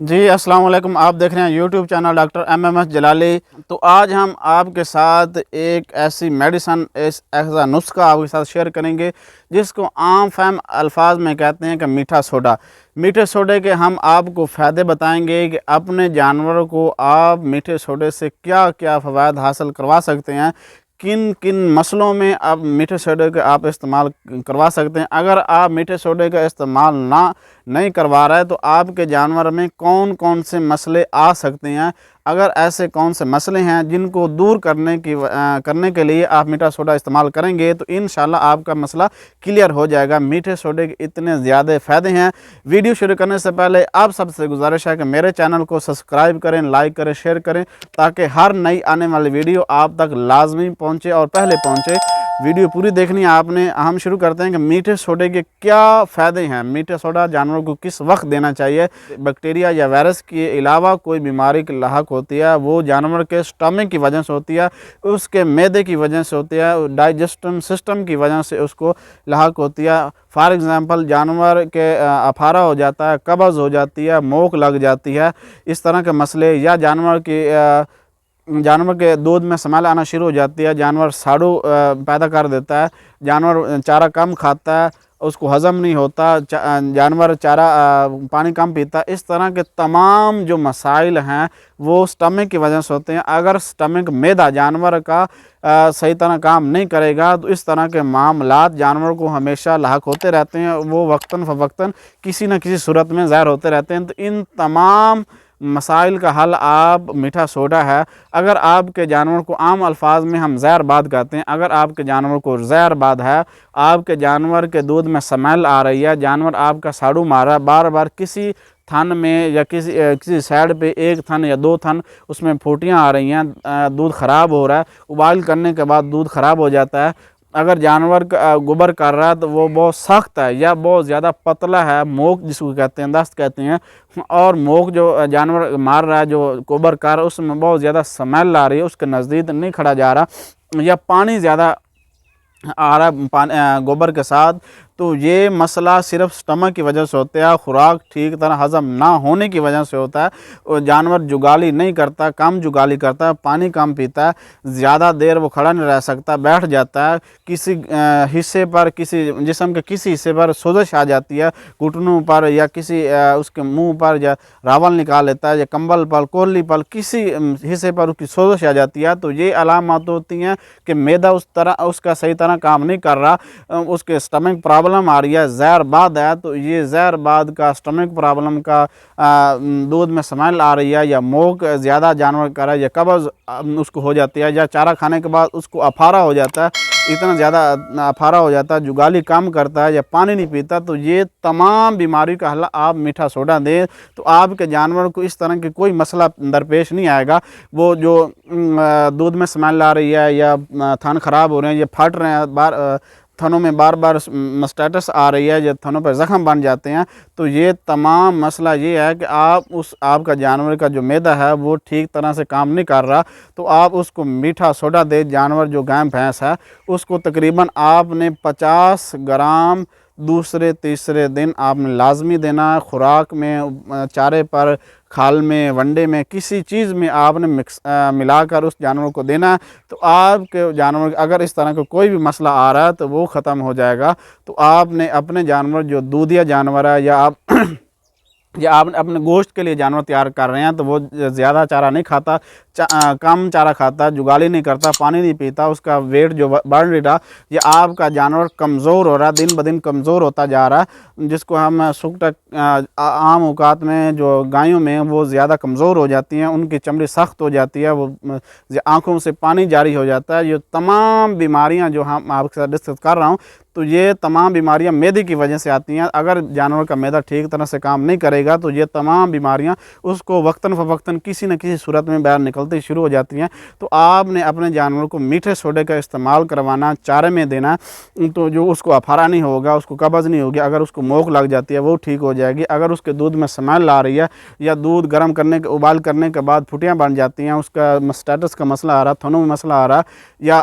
جی السلام علیکم، آپ دیکھ رہے ہیں YouTube channel doctor MMS Jalali. تو آج ہم آپ کے ساتھ ایک ایسی میڈیسن ایسا نسخہ آپ کے ساتھ شیئر کریں گے جس کو عام فہم الفاظ میں کہتے ہیں کہ میٹھا سوڈا۔ میٹھے سوڈے کے ہم آپ کو فائدے بتائیں گے کہ اپنے جانوروں کو آپ میٹھے سوڈے سے کیا کیا فوائد حاصل کروا سکتے ہیں، کن کن مسئلوں میں آپ میٹھے سوڈے کا آپ استعمال کروا سکتے ہیں۔ اگر آپ میٹھے سوڈے کا استعمال نہیں کروا رہے تو آپ کے جانور میں کون کون سے مسئلے آ سکتے ہیں۔ اگر ایسے کون سے مسئلے ہیں جن کو دور کرنے کے لیے آپ میٹھا سوڈا استعمال کریں گے تو انشاءاللہ آپ کا مسئلہ کلیئر ہو جائے گا۔ میٹھے سوڈے کے اتنے زیادہ فائدے ہیں۔ ویڈیو شروع کرنے سے پہلے آپ سب سے گزارش ہے کہ میرے چینل کو سبسکرائب کریں، لائک کریں، شیئر کریں تاکہ ہر نئی آنے والی ویڈیو آپ تک لازمی پہنچے اور پہلے پہنچے۔ ویڈیو پوری دیکھنی ہے آپ نے۔ ہم شروع کرتے ہیں کہ میٹھے سوڈے کے کیا فائدے ہیں۔ میٹھے سوڈا جانوروں کو کس وقت دینا چاہیے۔ بیکٹیریا یا وائرس کے علاوہ کوئی بیماری کی لاحق ہوتی ہے وہ جانور کے سٹمک کی وجہ سے ہوتی ہے، اس کے معدے کی وجہ سے ہوتی ہے، ڈائجسٹن سسٹم کی وجہ سے اس کو لاحق ہوتی ہے۔ فار ایگزامپل جانور کے افارہ ہو جاتا ہے، قبض ہو جاتی ہے، موک لگ جاتی ہے، اس طرح کے مسئلے، یا جانور کے دودھ میں سمیل آنا شروع ہو جاتی ہے، جانور ساڑو پیدا کر دیتا ہے، جانور چارہ کم کھاتا ہے، اس کو ہضم نہیں ہوتا، جانور پانی کم پیتا ہے۔ اس طرح کے تمام جو مسائل ہیں وہ سٹمک کی وجہ سے ہوتے ہیں۔ اگر سٹمک معدہ جانور کا صحیح طرح کام نہیں کرے گا تو اس طرح کے معاملات جانور کو ہمیشہ لاحق ہوتے رہتے ہیں، وہ وقتاً فوقتاً کسی نہ کسی صورت میں ظاہر ہوتے رہتے ہیں۔ تو ان تمام مسائل کا حل آپ میٹھا سوڈا ہے۔ اگر آپ کے جانور کو عام الفاظ میں ہم زہر باد کہتے ہیں، اگر آپ کے جانور کو زہر باد ہے، آپ کے جانور کے دودھ میں سمیل آ رہی ہے، جانور آپ کا ساڑو مار رہا ہے، بار بار کسی تھن میں یا کسی سائڈ پہ ایک تھن یا دو تھن اس میں پھوٹیاں آ رہی ہیں، دودھ خراب ہو رہا ہے، ابال کرنے کے بعد دودھ خراب ہو جاتا ہے، اگر جانور گوبر کر رہا ہے تو وہ بہت سخت ہے یا بہت زیادہ پتلا ہے، موک جس کو کہتے ہیں، دست کہتے ہیں، اور موک جو جانور مار رہا ہے، جو گوبر کر رہا ہے، اس میں بہت زیادہ سمیل آ رہی ہے، اس کے نزدیک نہیں کھڑا جا رہا، یا پانی زیادہ آ رہا ہے گوبر کے ساتھ، تو یہ مسئلہ صرف سٹمک کی وجہ سے ہوتا ہے، خوراک ٹھیک طرح ہضم نہ ہونے کی وجہ سے ہوتا ہے۔ جانور جگالی نہیں کرتا، کم جگالی کرتا ہے، پانی کم پیتا ہے، زیادہ دیر وہ کھڑا نہیں رہ سکتا، بیٹھ جاتا ہے، کسی حصے پر، کسی جسم کے کسی حصے پر سوزش آ جاتی ہے، گھٹنوں پر یا کسی اس کے منہ پر یا راول نکال لیتا ہے، یا کمبل پر، کوہلی پر، کسی حصے پر اس کی سوزش آ جاتی ہے، تو یہ علامات ہوتی ہیں کہ معدہ اس کا صحیح طرح کام نہیں کر رہا، اس کے سٹمک پرابلم آ رہی ہے، زہر باد ہے، تو یہ زہر باد کا سٹمک پرابلم کا دودھ میں سمیل آ رہی ہے، یا موک زیادہ جانور کر رہا ہے، یا قبض اس کو ہو جاتی ہے، یا چارہ کھانے کے بعد اس کو افارہ ہو جاتا ہے، اتنا زیادہ افارہ ہو جاتا ہے، جگالی کم کرتا ہے، یا پانی نہیں پیتا، تو یہ تمام بیماری کا حل آپ میٹھا سوڈا دیں تو آپ کے جانور کو اس طرح کی کوئی مسئلہ درپیش نہیں آئے گا۔ وہ جو دودھ میں سمیل آ رہی ہے، یا تھن خراب ہو رہے ہیں، یا پھٹ رہے ہیں، تھنوں میں بار بار مسٹیٹس آ رہی ہے، یا تھنوں پر زخم بن جاتے ہیں، تو یہ تمام مسئلہ یہ ہے کہ آپ کا جانور کا جو معدہ ہے وہ ٹھیک طرح سے کام نہیں کر رہا، تو آپ اس کو میٹھا سوڈا دے۔ جانور جو گائے بھینس ہے اس کو تقریباً آپ نے 50 گرام دوسرے تیسرے دن آپ نے لازمی دینا ہے۔ خوراک میں، چارے پر، کھال میں، ونڈے میں، کسی چیز میں آپ نے ملا کر اس جانور کو دینا ہے، تو آپ کے جانور اگر اس طرح کا کوئی بھی مسئلہ آ رہا ہے تو وہ ختم ہو جائے گا۔ تو آپ نے اپنے جانور جو دودھیا جانور ہے، یا آپ اپنے گوشت کے لیے جانور تیار کر رہے ہیں، تو وہ زیادہ چارہ نہیں کھاتا، کم چارہ کھاتا، جگالی نہیں کرتا، پانی نہیں پیتا، اس کا ویٹ جو بڑھ رہا، یہ آپ کا جانور کمزور ہو رہا ہے، دن بدن کمزور ہوتا جا رہا ہے، جس کو ہم عام اوقات میں جو گایوں میں وہ زیادہ کمزور ہو جاتی ہیں، ان کی چمڑی سخت ہو جاتی ہے، وہ آنکھوں سے پانی جاری ہو جاتا ہے، یہ تمام بیماریاں جو ہم آپ کے ساتھ ڈسکس کر رہا ہوں، تو یہ تمام بیماریاں معدے کی وجہ سے آتی ہیں۔ اگر جانور کا معدہ ٹھیک طرح سے کام نہیں کرے گا تو یہ تمام بیماریاں اس کو وقتاً فوقتاً کسی نہ کسی صورت میں باہر نکلتی شروع ہو جاتی ہیں۔ تو آپ نے اپنے جانور کو میٹھے سوڈے کا استعمال کروانا، چارے میں دینا، تو جو اس کو افارہ نہیں ہوگا، اس کو قبض نہیں ہوگی، اگر اس کو موک لگ جاتی ہے وہ ٹھیک ہو جائے گی، اگر اس کے دودھ میں سمیل آ رہی ہے، یا دودھ گرم ابال کرنے کے بعد پھٹیاں بن جاتی ہیں، اس کا مسٹیٹس کا مسئلہ آ رہا ہے، تھنوں میں مسئلہ آ رہا ہے، یا